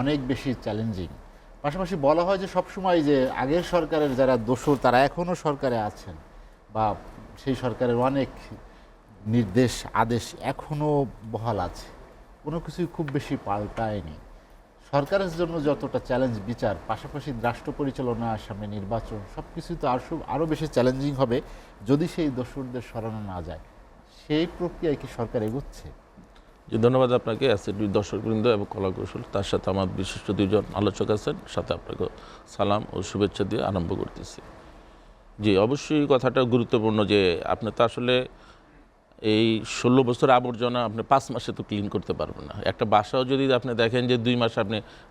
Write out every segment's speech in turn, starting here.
অনেক বেশি চ্যালেঞ্জিং। পাশাপাশি বলা হয় যে সবসময় যে আগের সরকারের যারা দোসর তারা এখনও সরকারে আছেন, বা সেই সরকারের অনেক নির্দেশ আদেশ এখনও বহাল আছে, কোনো কিছুই খুব বেশি পাল্টায়নি। সরকারের জন্য যতটা চ্যালেঞ্জ বিচার, পাশাপাশি রাষ্ট্র পরিচালনা, সামনে নির্বাচন, সব কিছুই তো আরও বেশি চ্যালেঞ্জিং হবে যদি সেই দোসরদের সরানো না যায়। সেই প্রক্রিয়ায় কি সরকার এগোচ্ছে? জি, ধন্যবাদ আপনাকে। অ্যাসিড দর্শকবৃন্দ এবং কলা কৌশল, তার সাথে আমার বিশিষ্ট দুইজন আলোচক আছেন, সাথে আপনাকে সালাম ও শুভেচ্ছা দিয়ে আরম্ভ করতেছি। জি, অবশ্যই কথাটা গুরুত্বপূর্ণ যে আপনি তো আসলে এই 16 বছর আবর্জনা আপনি 5 মাসে তো ক্লিন করতে পারবেন না। একটা বাসাও যদি আপনি দেখেন যে 2 মাস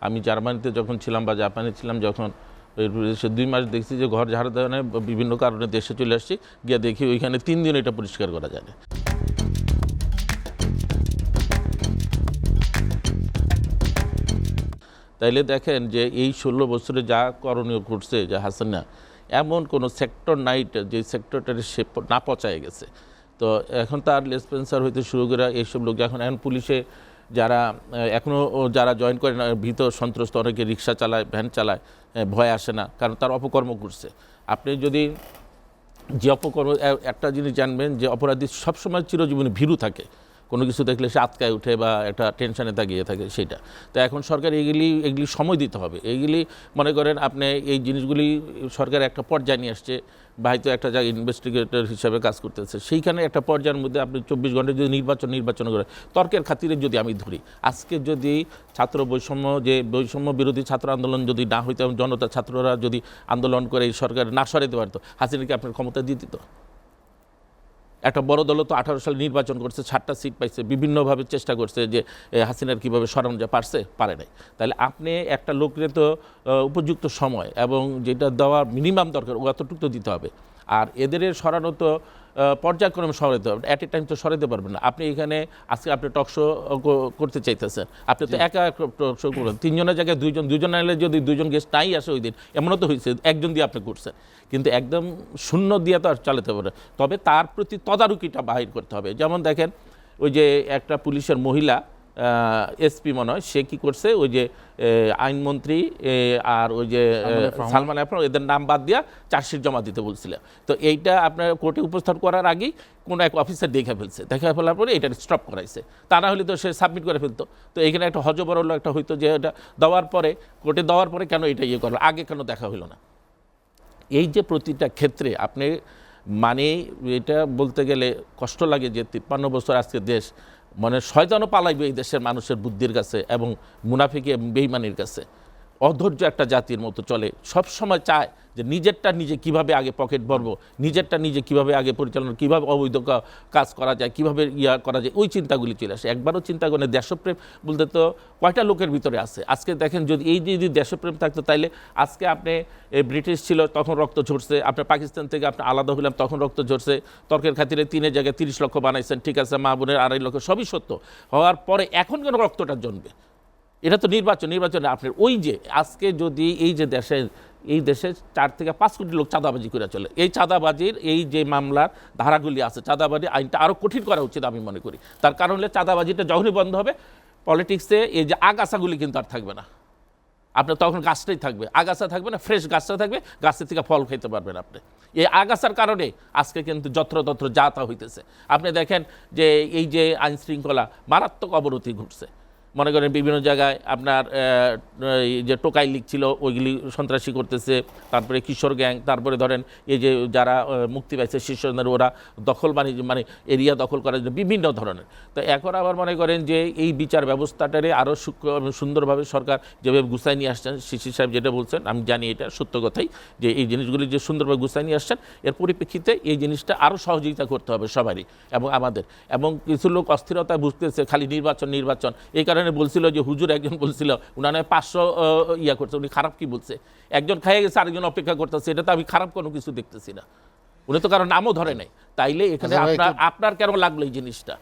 আমি জার্মানিতে যখন ছিলাম বা জাপানে ছিলাম, যখন সে 2 মাস দেখছি যে ঘর ঝাড় দেওয়া নেই, বিভিন্ন কারণে দেশে চলে আসছি, গিয়ে দেখি ওইখানে 3 দিন এটা পরিষ্কার করা যায় না। তাইলে দেখেন যে এই 16 বছরে যা করণীয় করছে যে হাসিনা, এমন কোনো সেক্টর নাইট যে সেক্টরটার সে না পচায় গেছে। তো এখন তার লেসপেন্সার হইতে শুরু করে এইসব লোক এখন পুলিশে যারা এখনও যারা জয়েন করে না, ভীত সন্ত্রস্ত, অনেকে রিক্সা চালায়, ভ্যান চালায়, ভয় আসে না, কারণ তার অপকর্ম করছে। আপনি যদি যে অপকর্ম, একটা জিনিস জানবেন যে অপরাধী সবসময় চিরজীবনী ভীরু থাকে, কোনো কিছু দেখলে সে আটকায় উঠে বা একটা টেনশনে তাকিয়ে থাকে, সেটা। তো এখন সরকার এগুলি সময় দিতে হবে। এইগুলি মনে করেন আপনি এই জিনিসগুলি সরকার একটা পর্যায়ে নিয়ে আসছে, বা হয়তো একটা জায়গায় ইনভেস্টিগেটর হিসাবে কাজ করতেছে, সেইখানে একটা পর্যায়ের মধ্যে আপনি 24 ঘন্টা যদি নির্বাচন করে তর্কের খাতিরে যদি আমি ধরি, আজকে যদি ছাত্র বৈষম্য বিরোধী ছাত্র আন্দোলন যদি না হইতো, জনতা ছাত্ররা যদি আন্দোলন করে এই সরকার না সরাইতে পারতো, হাসিনাকে আপনার ক্ষমতা দিয়ে দিত? একটা বড় দলও তো 18 সালে নির্বাচন করছে, 7টা সিট পাইছে, বিভিন্নভাবে চেষ্টা করছে যে হাসিনার কীভাবে সরানো যায়, পারে নাই। তাহলে আপনি একটা লোকের তো উপযুক্ত সময় এবং যেটা দেওয়ার মিনিমাম দরকার অতটুকু তো দিতে হবে। আর এদের সরানো তো পর্যায়ক্রমে সরাইতে হবে, অ্যাট এ টাইম তো সরাইতে পারবেন না। আপনি এখানে আজকে আপনি টকশো করতে চাইতেছেন, আপনি তো একা টকশো করবেন, 3 জনের জায়গায় 2জন আনলে যদি 2জন গেস্ট নাই আসে ওই দিন, এমনও তো হয়েছে 1জন দিয়ে আপনি করছেন, কিন্তু একদম শূন্য দিয়ে তো আর চালাতে পারে। তবে তার প্রতি তদারকিটা বাহির করতে হবে। যেমন দেখেন, ওই যে একটা পুলিশের মহিলা এসপি মনে হয়, সে কী করছে, ওই যে আইনমন্ত্রী আর ওই যে সালমান আফরোজ, এদের নাম বাদ দিয়া চার্জশিট জমা দিতে বলছিল। তো এইটা আপনার কোর্টে উপস্থাপন করার আগেই কোনো এক অফিসার দেখে ফেলার পরে এটা স্টপ করাইছে। তা না হলে তো সে সাবমিট করে ফেলতো। তো এইখানে একটা হজবরল একটা হইতো যে এটা কোর্টে দেওয়ার পরে কেন এটা করলো, আগে কেন দেখা হইলো না। এই যে প্রতিটা ক্ষেত্রে আপনি মানে এটা বলতে গেলে কষ্ট লাগে যে 53 বছর আজকে দেশ, মানে শয়তানও পালাইবে এই দেশের মানুষের বুদ্ধির কাছে এবং মুনাফিকি এবং বেইমানির কাছে। অধৈর্য একটা জাতির মতো চলে, সব সময় চায় যে নিজেরটা নিজে কিভাবে আগে পকেট ভরবো, নিজেরটা নিজে কিভাবে আগে পরিচালনা, কিভাবে অবৈধ কাজ করা যায়, কিভাবে করা যায়, ওই চিন্তাগুলি চলে আসে। একবারও চিন্তা করে দেশপ্রেম বলতে তো কয়টা লোকের ভিতরে আছে। আজকে দেখেন, যদি যদি দেশপ্রেম থাকতো, তাইলে আজকে আপনি ব্রিটিশ ছিল তখন রক্ত ঝরছে, আপনি পাকিস্তান থেকে আপনি আলাদা হইলাম তখন রক্ত ঝরছে, তর্কের খাতিরে 3-এর জায়গায় 30 লক্ষ বানাইছেন, ঠিক আছে, মা বোনের 2.5 লক্ষ, সবই সত্য। হওয়ার পরে এখন কেন রক্তটা জন্মে? এটা তো নির্বাচনে আপনার ওই যে আজকে যদি এই দেশে 4 থেকে 5 কোটি লোক চাঁদাবাজি করে চলে, এই চাঁদাবাজির এই যে মামলার ধারাগুলি আছে, চাঁদাবাজি আইনটা আরও কঠিন করা উচিত আমি মনে করি। তার কারণ হলে চাঁদাবাজিটা যখনই বন্ধ হবে, পলিটিক্সে এই যে আগাছাগুলি কিন্তু আর থাকবে না। আপনার তখন গাছটাই থাকবে, আগাছা থাকবে না, ফ্রেশ গাছটা থাকবে, গাছের থেকে ফল খাইতে পারবেন আপনি। এই আগাছার কারণে আজকে কিন্তু যত্রতত্র যা তা হইতেছে। আপনি দেখেন যে এই যে আইন শৃঙ্খলা মারাত্মক অবনতি ঘটছে। মনে করেন বিভিন্ন জায়গায় আপনার এই যে টোকাই লিগ ছিল, ওইগুলি সন্ত্রাসী করতেছে, তারপরে কিশোর গ্যাং, তারপরে ধরেন এই যে যারা মুক্তি পাইছে শিশুদের, ওরা মানে এরিয়া দখল করার জন্য বিভিন্ন ধরনের। তো এখন আবার মনে করেন যে এই বিচার ব্যবস্থাটারে আরও সুন্দরভাবে সরকার যেভাবে গুছাই নিয়ে আসছেন, শিশির সাহেব যেটা বলছেন, আমি জানি এটা সত্য কথাই, যে এই জিনিসগুলি যে সুন্দরভাবে গুছাই নিয়ে আসছেন, এর পরিপ্রেক্ষিতে এই জিনিসটা আরও সহযোগিতা করতে হবে সবারই এবং আমাদের। এবং কিছু লোক অস্থিরতা বুঝতেছে খালি নির্বাচন, এই কারণে বলছিল যে হুজুর একজন বলছিল উনানে 500 করছে, উনি খারাপ কি বলছে? একজন খাইয়ে গেছে, আরেকজন অপেক্ষা করতেছে, এটা তো আমি খারাপ কোনো কিছু দেখতেছি না। উনি তো কারো নামও ধরে নাই। তাইলে এখানে আপনার কেন লাগলো এই জিনিসটা?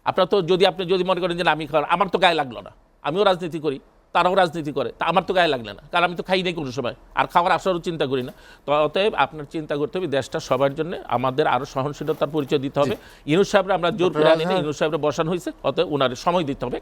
আপনার তো আপনি যদি মনে করেন যে আমি খারাপ, আমার তো গায়ে লাগলো না, আমিও রাজনীতি করি, তারাও রাজনীতি করে, তা আমার তো গায়ে লাগলে না, কারণ আমি তো খাই নাই কোনো সময়, আর খাওয়ার আসারও চিন্তা করি না। তো অতএব আপনার চিন্তা করতে হবে দেশটা সবার জন্য, আমাদের আরও সহনশীলতার পরিচয় দিতে হবে। ইউনূস সাহেবরা আমরা জোর করে আনি না, ইউনূস সাহেবরা বসানো হয়েছে, অতএব ওনার সময় দিতে হবে।